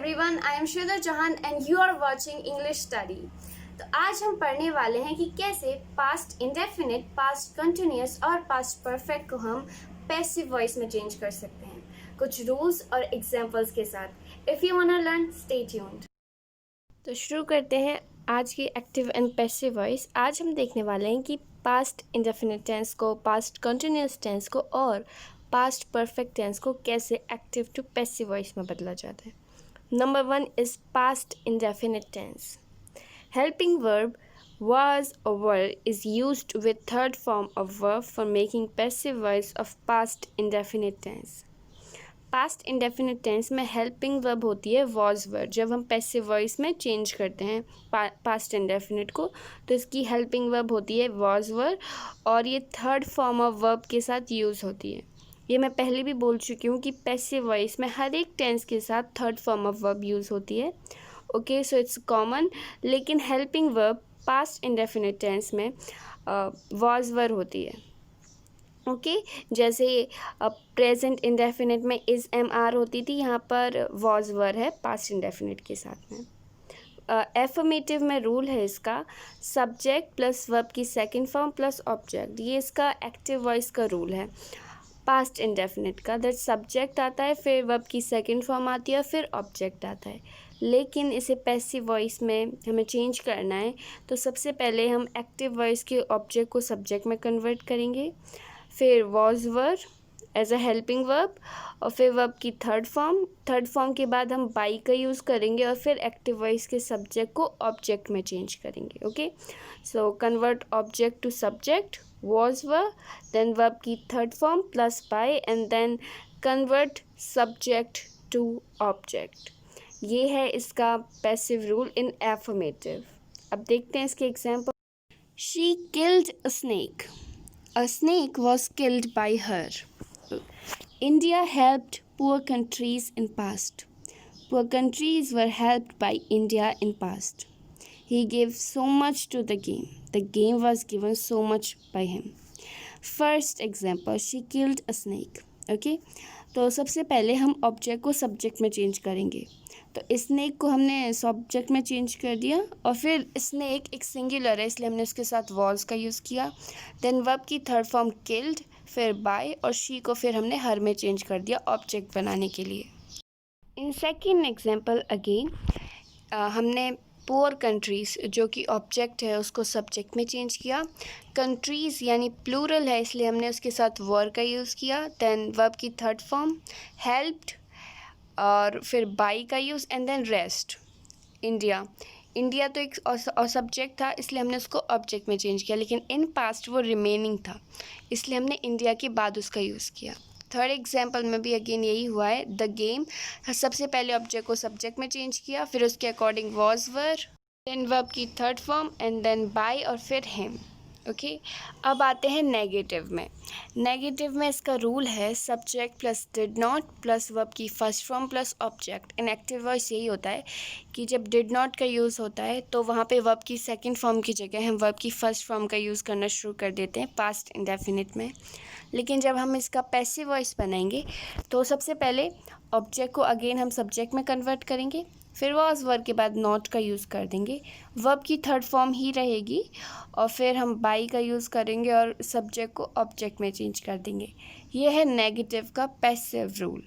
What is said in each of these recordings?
everyone, I am Shweta Jahan and you are watching English Study। तो आज हम पढ़ने वाले हैं कि कैसे पास्ट इंडेफिनिट, पास्ट कंटिन्यूस और पास्ट परफेक्ट को हम पैसिव वॉइस में चेंज कर सकते हैं, कुछ रूल्स और एग्जांपल्स के साथ। If you want to learn, stay tuned. तो शुरू करते हैं आज की एक्टिव एंड पैसिव वॉइस। आज हम देखने वाले हैं कि पास्ट इंडेफिनिट टेंस को, पास्ट कंटिन्यूस टेंस को और पास्ट परफेक्ट टेंस को कैसे एक्टिव टू पैसिव वॉइस में बदला जाता है। Number 1 is past indefinite tense. Helping verb was or were is used with third form of verb for making passive voice of past indefinite tense. Past indefinite tense में helping verb होती है was were। जब हम passive voice में change करते हैं past indefinite को तो इसकी helping verb होती है was were और ये third form of verb के साथ use होती है। ये मैं पहले भी बोल चुकी हूँ कि पैसिव वॉइस में हर एक टेंस के साथ third form of verb use होती है। Okay, so it's common. लेकिन helping verb past indefinite tense में वॉज वर होती है। ओके, जैसे प्रेजेंट इंडेफिनिट में इज़ एम आर होती थी, यहाँ पर वॉज वर है पास्ट इंडेफिनिट के साथ में। एफर्मेटिव में रूल है इसका सब्जेक्ट प्लस वर्ब की सेकेंड फॉर्म प्लस ऑब्जेक्ट। ये इसका एक्टिव वॉइस का रूल है पास्ट इंडेफिनिट का। दैट सब्जेक्ट आता है, फिर वर्ब की सेकंड फॉर्म आती है, फिर ऑब्जेक्ट आता है। लेकिन इसे पैसिव वॉइस में हमें चेंज करना है तो सबसे पहले हम एक्टिव वॉइस के ऑब्जेक्ट को सब्जेक्ट में कन्वर्ट करेंगे, फिर was were as a helping verb और फिर वर्ब की थर्ड फॉर्म के बाद हम बाई का यूज़ करेंगे और फिर एक्टिव वॉइस के सब्जेक्ट को ऑब्जेक्ट में चेंज करेंगे। Okay, so convert object to subject was were, then verb की third form plus by and then convert subject to object। ये है इसका passive rule in affirmative। अब देखते हैं इसके example। She killed a snake. A snake was killed by her. India helped poor countries in past. Poor countries were helped by India in past. He gave so much to the game. The game was given so much by him. First example, she killed a snake. Okay? तो सबसे पहले हम object को subject में change करेंगे। तो snake को हमने सब्जेक्ट में चेंज कर दिया और फिर स्नेक एक सिंगुलर है इसलिए हमने उसके साथ वॉज का यूज़ किया। देन वर्ब की थर्ड फॉर्म किल्ड, फिर बाय और शी को फिर हमने हर में चेंज कर दिया ऑब्जेक्ट बनाने के लिए। इन सेकेंड एग्जाम्पल अगेन हमने पुअर कंट्रीज़ जो कि ऑब्जेक्ट है उसको सब्जेक्ट में चेंज किया। कंट्रीज़ यानी प्लूरल है इसलिए हमने उसके साथ वर का यूज़ किया। देन वर्ब की थर्ड फॉर्म हेल्प्ड और फिर बाई का use and then rest. India तो एक और सब्जेक्ट था इसलिए हमने उसको ऑब्जेक्ट में चेंज किया, लेकिन इन पास्ट वो रिमेनिंग था इसलिए हमने इंडिया के बाद उसका यूज़ किया। थर्ड एग्जाम्पल में भी अगेन यही हुआ है। द गेम, सबसे पहले ऑब्जेक्ट को सब्जेक्ट में चेंज किया, फिर उसके according was were, then verb की third form and then by और फिर हिम। ओके, अब आते हैं नेगेटिव में। नेगेटिव में इसका रूल है subject plus did not plus verb की first form plus object. In active voice यही होता है कि जब डिड नॉट का यूज़ होता है तो वहाँ पे वर्ब की सेकंड फॉर्म की जगह हम वर्ब की फर्स्ट फॉर्म का यूज़ करना शुरू कर देते हैं पास्ट इंडेफिनिट में। लेकिन जब हम इसका पैसिव वॉइस बनाएंगे तो सबसे पहले ऑब्जेक्ट को अगेन हम सब्जेक्ट में कन्वर्ट करेंगे, फिर वॉज वर्ब के बाद नॉट का यूज़ कर देंगे, वर्ब की थर्ड फॉर्म ही रहेगी और फिर हम बाई का यूज़ करेंगे और सब्जेक्ट को ऑब्जेक्ट में चेंज कर देंगे। ये है नेगेटिव का पैसिव रूल।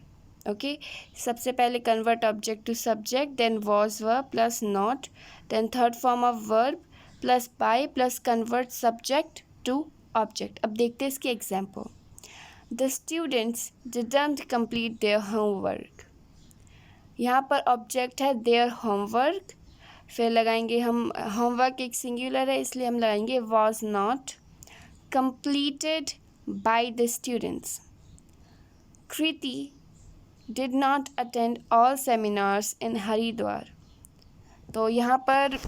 ओके, सबसे पहले convert object to subject, then was verb plus not, then third form of verb plus by plus convert subject to object. अब देखते हैं इसके example. The students didn't complete their homework. यहाँ पर object है their homework, फिर लगाएंगे हम होमवर्क एक सिंगुलर है इसलिए हम लगाएंगे was not completed by the students. Kriti did not attend all seminars in Haridwar. तो यहाँ पर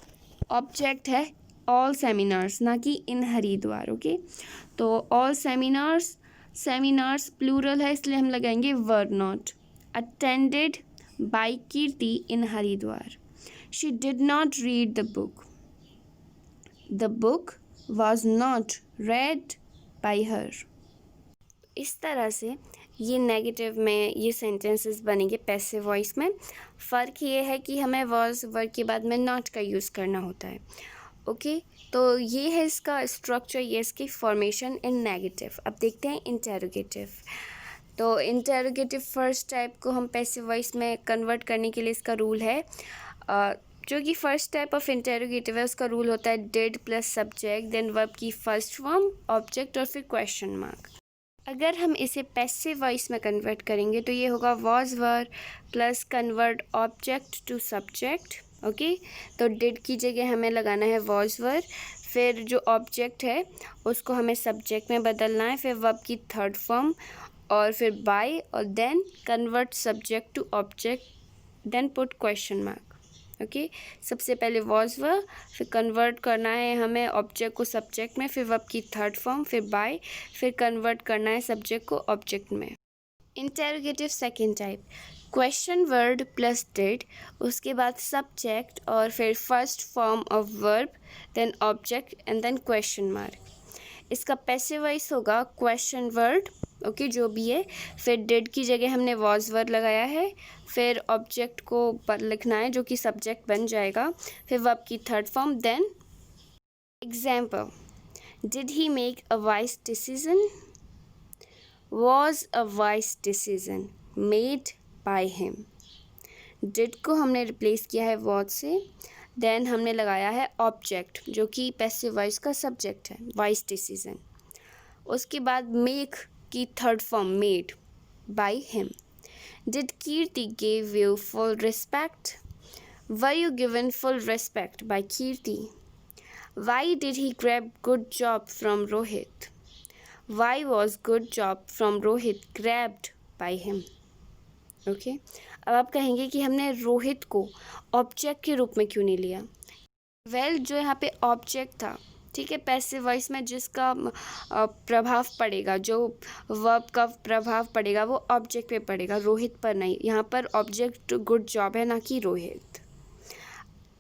ऑब्जेक्ट है ऑल सेमिनार्स ना कि इन हरिद्वार। ओके, तो ऑल सेमिनार्स प्लूरल है इसलिए हम लगाएंगे were not. Attended by Kirti in Haridwar. She did not read the book. The book was not read by her. इस तरह से ये नेगेटिव में ये सेंटेंसेस बनेंगे पैसिव वॉइस में। फ़र्क ये है कि हमें वॉज वर्ब के बाद में नॉट का यूज़ करना होता है। ओके, तो ये है इसका स्ट्रक्चर, ये इसकी फॉर्मेशन इन नेगेटिव। अब देखते हैं इंटेरोगेटिव। तो इंटेरोगेटिव फर्स्ट टाइप को हम पैसिव वॉइस में कन्वर्ट करने के लिए इसका रूल है, जो कि फर्स्ट टाइप ऑफ इंटेरोगेटिव है उसका रूल होता है did plus subject then verb की फर्स्ट फॉर्म ऑब्जेक्ट और फिर क्वेश्चन मार्क। अगर हम इसे पैसिव वॉइस में कन्वर्ट करेंगे तो ये होगा was were plus convert object to subject. Okay, तो डिड की जगह हमें लगाना है वॉज वर, फिर जो ऑब्जेक्ट है उसको हमें सब्जेक्ट में बदलना है, फिर वर्ब की थर्ड फॉर्म और फिर बाय और then convert subject to object then put question mark. Okay, सबसे पहले वॉज वर, फिर कन्वर्ट करना है हमें ऑब्जेक्ट को सब्जेक्ट में, फिर वर्ब की थर्ड फॉर्म, फिर बाय, फिर कन्वर्ट करना है सब्जेक्ट को ऑब्जेक्ट में। Interrogative second type, question word plus did, उसके बाद सब्जेक्ट और फिर first form of verb then object and then question mark. इसका पैसिव वॉइस होगा क्वेश्चन वर्ड, ओके जो भी है, फिर डिड की जगह हमने वॉज वर्ड लगाया है, फिर ऑब्जेक्ट को लिखना है जो कि सब्जेक्ट बन जाएगा, फिर वर्ब की third form then example. Did he make a wise decision, was a wise decision made by him. Did को हमने रिप्लेस किया है वॉज से, देन हमने लगाया है ऑब्जेक्ट जो कि पैसिव वॉइस का सब्जेक्ट है वाइज डिसीजन, उसके बाद मेक की third form made by him. Did Kirti give you full respect, were you given full respect by Kirti. Why did he grab good job from Rohit, why was good job from Rohit grabbed by him. Okay, अब आप कहेंगे कि हमने रोहित को object के रूप में क्यों नहीं लिया। वेल जो यहाँ पे ऑब्जेक्ट था, ठीक है, पैसिव वॉइस में जिसका प्रभाव पड़ेगा, जो वर्ब का प्रभाव पड़ेगा वो ऑब्जेक्ट पे पड़ेगा, रोहित पर नहीं। यहाँ पर ऑब्जेक्ट गुड जॉब है ना कि रोहित।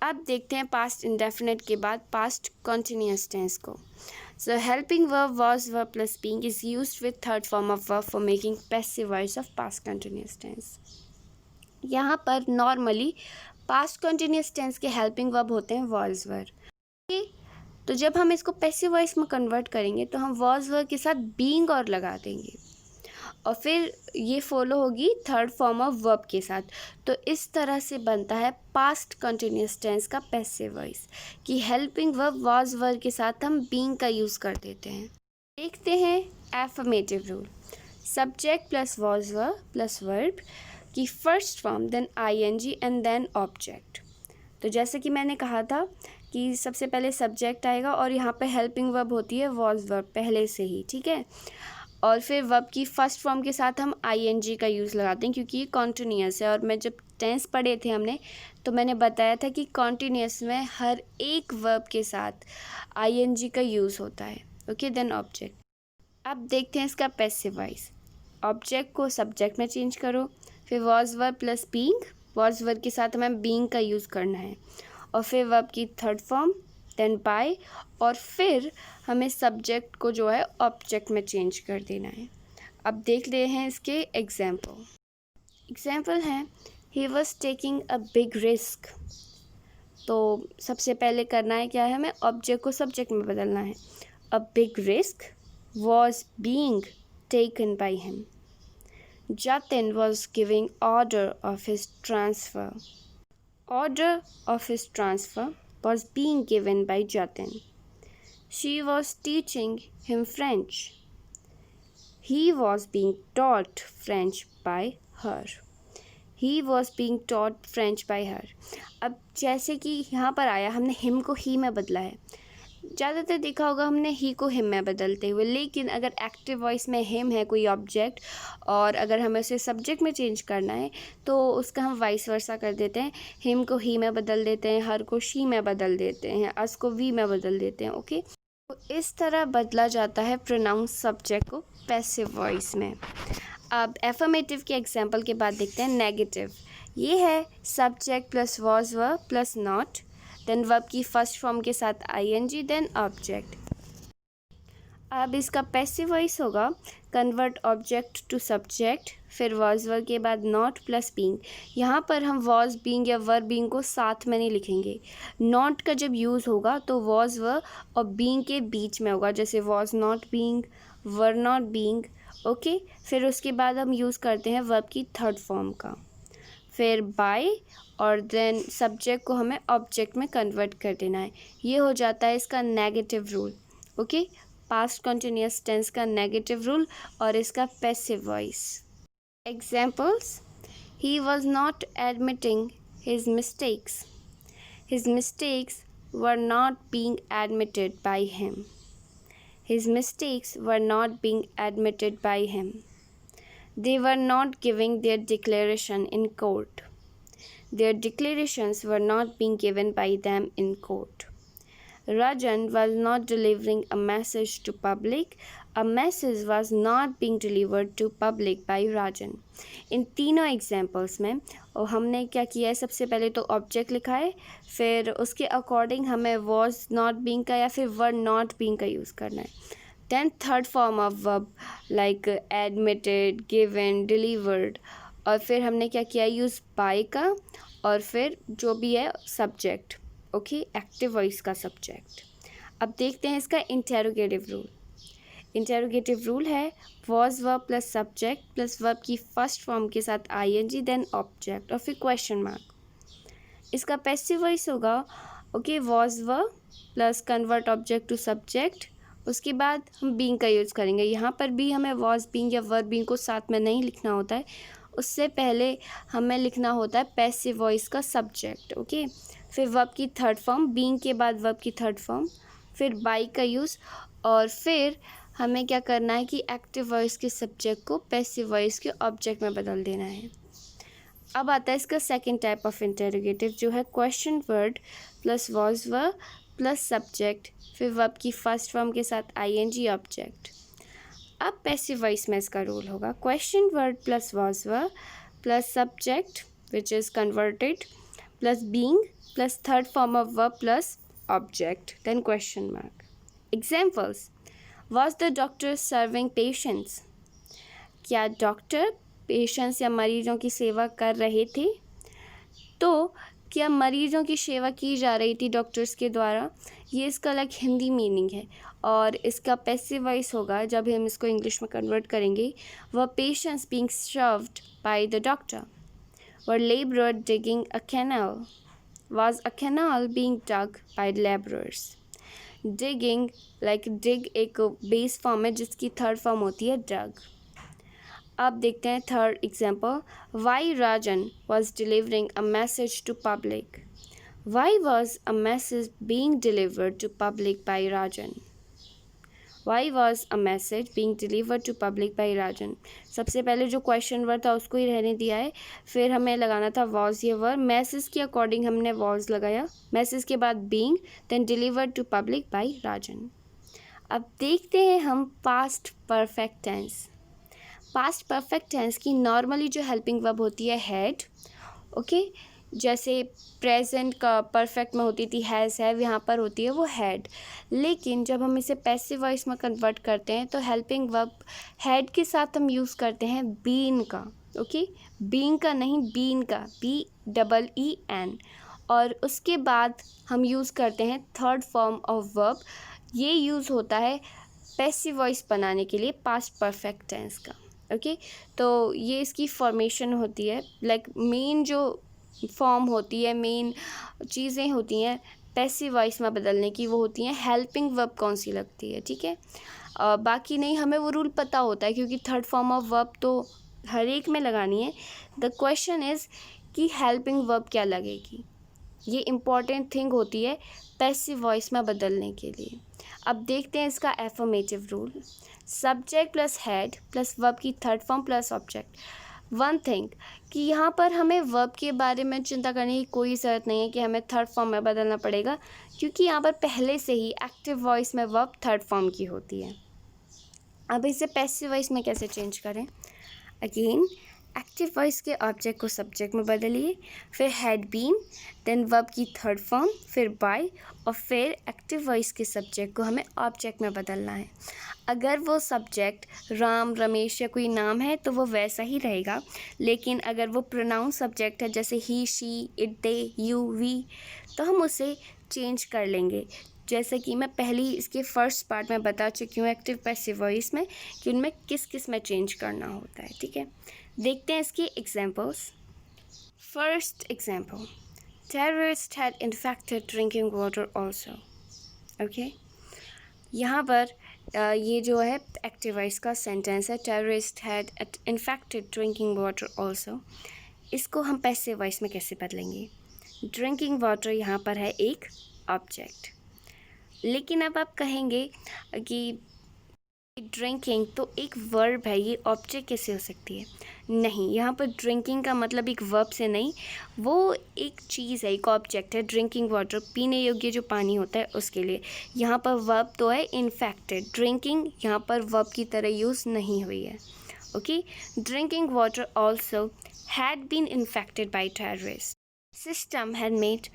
अब देखते हैं पास्ट इंडेफिनिट के बाद पास्ट कॉन्टिन्यूअस टेंस को। So helping verb was verb plus being is used with third form of verb for making passive voice of past continuous tense. यहाँ पर नॉर्मली पास्ट कॉन्टिन्यूअस टेंस के helping verb होते हैं was verb. तो जब हम इसको पैसिव वॉइस में कन्वर्ट करेंगे तो हम वॉज वर्ब के साथ बीइंग और लगा देंगे और फिर ये फॉलो होगी थर्ड फॉर्म ऑफ वर्ब के साथ। तो इस तरह से बनता है पास्ट कंटिन्यूअस टेंस का पैसिव वॉइस कि हेल्पिंग वर्ब वॉज वर्ब के साथ हम बीइंग का यूज़ कर देते हैं। देखते हैं affirmative rule. Subject plus was verb plus verb की first form then ING and then object. तो जैसे कि मैंने कहा था कि सबसे पहले सब्जेक्ट आएगा और यहाँ पे हेल्पिंग वर्ब होती है वॉज वर्ब पहले से ही, ठीक है, और फिर वर्ब की फर्स्ट फॉर्म के साथ हम आईएनजी का यूज़ लगाते हैं क्योंकि ये कॉन्टिन्यूअस है। और मैं जब टेंस पढ़े थे हमने तो मैंने बताया था कि कॉन्टिन्यूअस में हर एक वर्ब के साथ आईएनजी का यूज़ होता है। Okay, then object. अब देखते हैं इसका पैसिव वॉइस। ऑब्जेक्ट को सब्जेक्ट में चेंज करो, फिर was verb plus being, was verb के साथ हमें बीइंग का यूज़ करना है, और फिर वर्ब की थर्ड फॉर्म देन बाय, और फिर हमें सब्जेक्ट को जो है ऑब्जेक्ट में चेंज कर देना है। अब देख ले हैं इसके एग्जाम्पल हैं he was taking a big risk. तो सबसे पहले करना है क्या है, हमें ऑब्जेक्ट को सब्जेक्ट में बदलना है। A big risk was being taken by him. Jatin was giving order of his transfer. Order of his transfer was being given by Jatin. She was teaching him French. He was being taught French by her. He was being taught French by her. अब जैसे कि यहाँ पर आया हमने him को he में बदला है। ज़्यादातर देखा होगा हमने ही को हिम में बदलते हुए, लेकिन अगर एक्टिव वॉइस में हिम है कोई ऑब्जेक्ट और अगर हमें उसे सब्जेक्ट में चेंज करना है तो उसका हम वाइस वर्सा कर देते हैं। हिम को ही में बदल देते हैं, हर को शी में बदल देते हैं, अस को वी में बदल देते हैं। ओके, तो इस तरह बदला जाता है प्रोनाउंस सब्जेक्ट को पैसिव वॉइस में। अब एफर्मेटिव के एग्जाम्पल के बाद देखते हैं नेगेटिव। ये है subject plus was verb plus not, then verb की फर्स्ट फॉर्म के साथ आईएनजी देन ऑब्जेक्ट। अब इसका पैसिव वॉइस होगा कन्वर्ट ऑब्जेक्ट टू सब्जेक्ट, फिर वॉज वर्ब के बाद नॉट प्लस बीइंग। यहाँ पर हम वॉज बीइंग या वर बीइंग को साथ में नहीं लिखेंगे। नॉट का जब यूज़ होगा तो वॉज वर और बीइंग के बीच में होगा, जैसे was not being, were not being. Okay, फिर उसके बाद हम यूज़ करते हैं वर्ब की थर्ड फॉर्म का, फिर बाय और देन सब्जेक्ट को हमें ऑब्जेक्ट में कन्वर्ट कर देना है। ये हो जाता है इसका negative rule. Okay, past continuous tense का नेगेटिव रूल और इसका passive voice. Examples, he was not admitting his mistakes, his mistakes were not being admitted by him, his mistakes were not being admitted by him, they were not giving their declaration in court, their declarations were not being given by them in court, Rajan was not delivering a message to public, a message was not being delivered to public by Rajan। इन तीनों examples में और हमने क्या किया है, सबसे पहले तो ऑब्जेक्ट लिखा है, फिर उसके अकॉर्डिंग हमें वॉज नॉट बीइंग का या फिर वर नॉट बीइंग का यूज़ करना है। Then third form of verb like admitted, given, delivered, और फिर हमने क्या किया यूज़ बाय का, और फिर जो भी है सब्जेक्ट। ओके, एक्टिव वॉइस का सब्जेक्ट। अब देखते हैं इसका इंटेरोगेटिव रूल। इंटेरोगेटिव रूल है was verb plus subject plus verb की फर्स्ट फॉर्म के साथ आईएनजी देन ऑब्जेक्ट और फिर क्वेश्चन मार्क। इसका पैसिव वॉइस होगा okay was verb plus convert object to subject, उसके बाद हम बीइंग का यूज़ करेंगे। यहाँ पर भी हमें वॉज बीइंग या वर्ब बीइंग को साथ में नहीं लिखना होता है, उससे पहले हमें लिखना होता है पैसिव वॉइस का सब्जेक्ट। ओके, फिर वर्ब की थर्ड फॉर्म, बीइंग के बाद वर्ब की थर्ड फॉर्म, फिर बाय का यूज़, और फिर हमें क्या करना है कि एक्टिव वॉइस के सब्जेक्ट को पैसिव वॉइस के ऑब्जेक्ट में बदल देना है। अब आता है इसका सेकेंड टाइप ऑफ इंटेरोगेटिव जो है question word plus was verb plus subject, फिर वर्ब की फर्स्ट फॉर्म के साथ आईएनजी ऑब्जेक्ट। अब पैसिव वॉइस में इसका रूल होगा question word plus was verb plus subject which is converted plus being plus third form of verb plus object then question mark. Examples, was the doctor serving patients, क्या doctor patients या मरीजों की सेवा कर रहे थे, तो क्या मरीजों की सेवा की जा रही थी डॉक्टर्स के द्वारा, ये इसका अलग हिंदी मीनिंग है। और इसका पैसिव वॉइस होगा जब हम इसको इंग्लिश में कन्वर्ट करेंगे, वह patients being served by the doctor, were labourer digging a canal, was a canal being dug by labourers. Digging like dig एक बेस फॉर्म है जिसकी थर्ड फॉर्म होती है डग। अब देखते हैं third example, why Rajan was delivering a message to public, why was a message being delivered to public by Rajan, why was a message being delivered to public by Rajan. सबसे पहले जो क्वेश्चन वर्ड था उसको ही रहने दिया है, फिर हमें लगाना था वॉज ये वर्ड, मैसेज के अकॉर्डिंग हमने वॉज लगाया, मैसेज के बाद being then delivered to public by Rajan. अब देखते हैं हम past perfect tense. Past perfect tense की नॉर्मली जो हेल्पिंग वर्ब होती है हैड, ओके, जैसे प्रेजेंट का परफेक्ट में होती थी हैज़ हैव, यहाँ पर होती है वो हैड। लेकिन जब हम इसे पैसिव वॉइस में कन्वर्ट करते हैं तो हेल्पिंग वर्ब हैड के साथ हम यूज़ करते हैं बीन का। ओके, बीन का नहीं, बीन का, BEEN, और उसके बाद हम यूज़ करते हैं थर्ड फॉर्म ऑफ वर्ब। ये यूज़ होता है पैसिव वॉइस बनाने के लिए पास्ट परफेक्ट टेंस का। ओके, तो ये इसकी फॉर्मेशन होती है, लाइक मेन जो फॉर्म होती है, मेन चीज़ें होती हैं पैसिव वॉइस में बदलने की, वो होती हैं हेल्पिंग वर्ब कौन सी लगती है, ठीक है। बाकी नहीं, हमें वो रूल पता होता है क्योंकि थर्ड फॉर्म ऑफ वर्ब तो हर एक में लगानी है। द क्वेश्चन इज़ कि हेल्पिंग वर्ब क्या लगेगी, ये इम्पॉर्टेंट थिंग होती है पैसिव वॉइस में बदलने के लिए। अब देखते हैं इसका affirmative rule, subject plus had plus verb की third form plus object. One thing कि यहाँ पर हमें वर्ब के बारे में चिंता करने की कोई ज़रूरत नहीं है कि हमें थर्ड फॉर्म में बदलना पड़ेगा, क्योंकि यहाँ पर पहले से ही एक्टिव वॉइस में वर्ब थर्ड फॉर्म की होती है। अब इसे पैसिव वॉइस में कैसे चेंज करें, अगेन एक्टिव वॉइस के ऑब्जेक्ट को सब्जेक्ट में बदलिए, फिर हैड बीन, देन वर्ब की थर्ड फॉर्म, फिर बाय, और फिर एक्टिव वॉइस के सब्जेक्ट को हमें ऑब्जेक्ट में बदलना है। अगर वो सब्जेक्ट राम, रमेश या कोई नाम है तो वो वैसा ही रहेगा, लेकिन अगर वो प्रोनाउन सब्जेक्ट है जैसे he, she, it, they, you, we, तो हम उसे चेंज कर लेंगे। जैसे कि मैं पहले ही इसके फर्स्ट पार्ट में बता चुकी हूँ एक्टिव पैसिव वॉइस में कि उनमें किस किस में चेंज करना होता है। ठीक है, देखते हैं इसके examples. First example, terrorist had infected drinking water also. Okay, यहाँ पर ये जो है एक्टिव वॉइस का सेंटेंस है, terrorist had infected drinking water also. इसको हम पैसिव वॉइस में कैसे बदलेंगे? ड्रिंकिंग वाटर यहाँ पर है एक ऑब्जेक्ट, लेकिन अब आप कहेंगे कि ड्रिंकिंग तो एक वर्ब है, ये ऑब्जेक्ट कैसे हो सकती है? नहीं, यहाँ पर ड्रिंकिंग का मतलब एक वर्ब से नहीं, वो एक चीज़ है, एक ऑब्जेक्ट है। ड्रिंकिंग वाटर, पीने योग्य जो पानी होता है उसके लिए। यहाँ पर वर्ब तो है इन्फेक्टेड, ड्रिंकिंग यहाँ पर वर्ब की तरह यूज़ नहीं हुई है। Okay, drinking water also had been infected by terrorist. System had made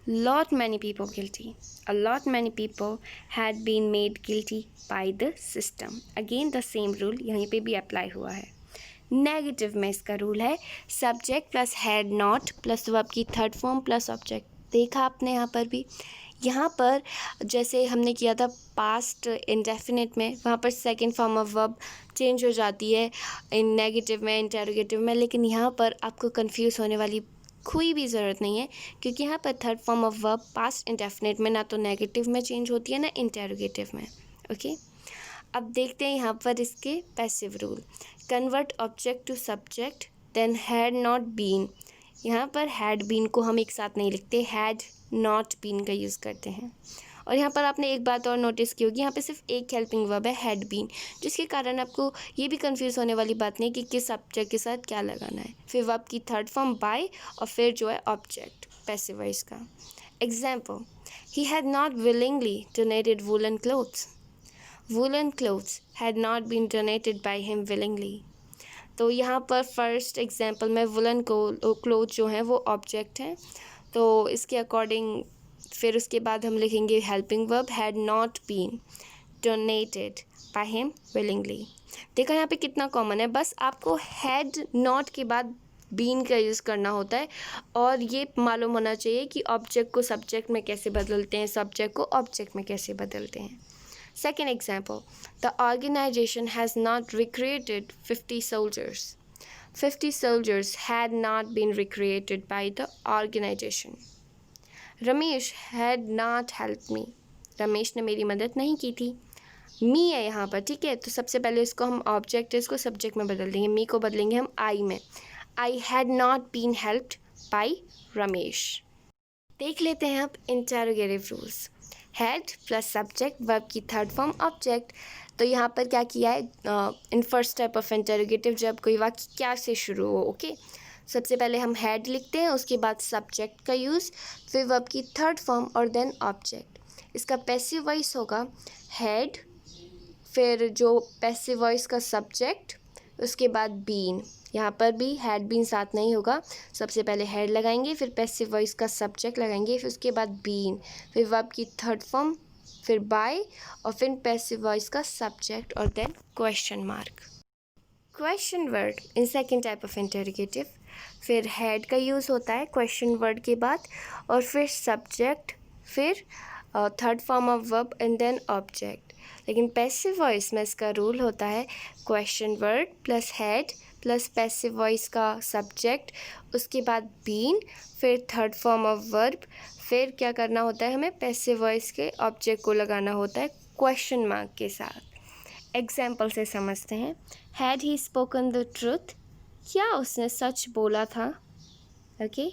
lot many people guilty. A lot many people had been made guilty by the system. Again the same rule यहीं पे भी apply हुआ है। Negative में इसका rule है subject plus had not plus verb की third form plus object. देखा आपने यहाँ पर भी, यहाँ पर जैसे हमने किया था पास्ट इंडेफिनिट में, वहाँ पर second form of verb change हो जाती है इन नेगेटिव में, इंटेरोगेटिव में, लेकिन यहाँ पर आपको कंफ्यूज होने वाली कोई भी ज़रूरत नहीं है, क्योंकि यहाँ पर third form of verb past indefinite में ना तो नेगेटिव में चेंज होती है ना इंटेरोगेटिव में। ओके, अब देखते हैं यहाँ पर इसके passive rule. Convert object to subject, then had not been. यहाँ पर हैड बीन को हम एक साथ नहीं लिखते, हैड नॉट बीन का यूज़ करते हैं। और यहाँ पर आपने एक बात और नोटिस की होगी, यहाँ पे सिर्फ एक हेल्पिंग वर्ब है हैड बीन, जिसके कारण आपको ये भी कंफ्यूज होने वाली बात नहीं कि किस सब्जेक्ट के साथ क्या लगाना है। फिर वर्ब की थर्ड फॉर्म बाय, और फिर जो है ऑब्जेक्ट पैसिव वॉइस का। Example, he had not willingly donated woollen clothes. Woollen clothes had not been donated by him willingly. तो यहाँ पर फर्स्ट एग्जाम्पल में वुलन क्लोथ जो है वो ऑब्जेक्ट है, तो इसके अकॉर्डिंग फिर उसके बाद हम लिखेंगे helping verb had not been donated by him willingly. देखा यहाँ पे कितना कॉमन है, बस आपको हैड नॉट के बाद बीन का यूज़ करना होता है, और ये मालूम होना चाहिए कि ऑब्जेक्ट को सब्जेक्ट में कैसे बदलते हैं, सब्जेक्ट को ऑब्जेक्ट में कैसे बदलते हैं। Second example, the organization has not recruited 50 soldiers. 50 soldiers had not been recruited by the organization. Ramesh had not helped me. Ramesh ने मेरी मदद नहीं की थी। मी है यहाँ पर, ठीक है, तो सबसे पहले इसको हम ऑब्जेक्ट, इसको सब्जेक्ट में बदल देंगे, मी को बदलेंगे हम आई में। I had not been helped by Ramesh. देख लेते हैं अब interrogative rules. Had plus subject, verb की थर्ड फॉर्म ऑब्जेक्ट। तो यहाँ पर क्या किया है, in first type of interrogative जब कोई वाक्य क्या से शुरू हो, ओके, सबसे पहले हम हैड लिखते हैं, उसके बाद सब्जेक्ट का यूज़, फिर वर्ब की थर्ड फॉर्म और देन ऑब्जेक्ट। इसका पैसिव वॉइस होगा हैड, फिर जो पैसिव वॉइस का सब्जेक्ट, उसके बाद बीन। यहाँ पर भी हैड बीन साथ नहीं होगा, सबसे पहले हैड लगाएंगे, फिर पैसिव वॉइस का सब्जेक्ट लगाएंगे, फिर उसके बाद बीन, फिर वर्ब की थर्ड फॉर्म, फिर बाय, और फिर पैसिव वॉइस का सब्जेक्ट और then question mark. Question word in second type of interrogative, फिर हैड का यूज़ होता है क्वेश्चन वर्ड के बाद, और फिर सब्जेक्ट, फिर third form of verb and then object. लेकिन पैसिव वॉइस में इसका रूल होता है question word plus had plus passive voice का सब्जेक्ट, उसके बाद बीन, फिर थर्ड फॉर्म ऑफ वर्ब, फिर क्या करना होता है, हमें पैसिव वॉइस के ऑब्जेक्ट को लगाना होता है क्वेश्चन मार्क के साथ। एग्जाम्पल से समझते हैं। Had he spoken the truth, क्या उसने सच बोला था। ओके,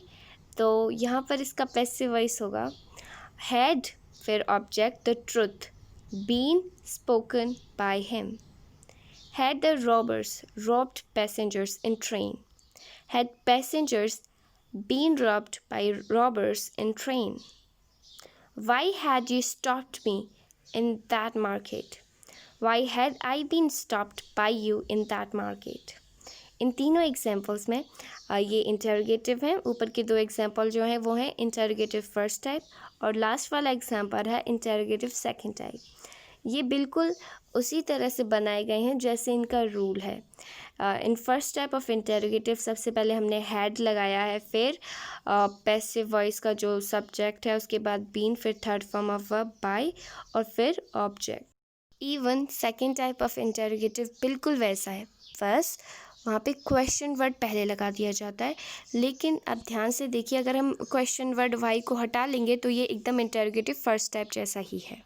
तो यहाँ पर इसका पैसिव वॉइस होगा हैड, फिर object the truth, been spoken by him. Had the robbers robbed passengers in train? Had passengers been robbed by robbers in train? Why had you stopped me in that market? Why had I been stopped by you in that market? इन तीनों examples में ये interrogative हैं। ऊपर के दो example जो हैं वो हैं इंटरोगेटिव फर्स्ट टाइप और लास्ट वाला एग्जांपल है इंटरोगेटिव सेकंड टाइप। ये बिल्कुल उसी तरह से बनाए गए हैं जैसे इनका रूल है। In first type of interrogative सबसे पहले हमने हैड लगाया है, फिर पैसिव वॉइस का जो सब्जेक्ट है, उसके बाद बीन, फिर third form of verb bye और फिर object. Even second type of interrogative बिल्कुल वैसा है, बस वहाँ पे क्वेश्चन वर्ड पहले लगा दिया जाता है। लेकिन अब ध्यान से देखिए, अगर हम क्वेश्चन वर्ड वाई को हटा लेंगे तो ये एकदम इंटरोगेटिव फर्स्ट टाइप जैसा ही है।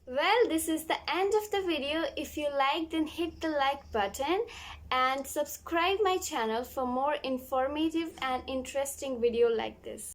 Well, this is the end of the video. If you like, then hit the like button and subscribe my channel for more informative and interesting video like this.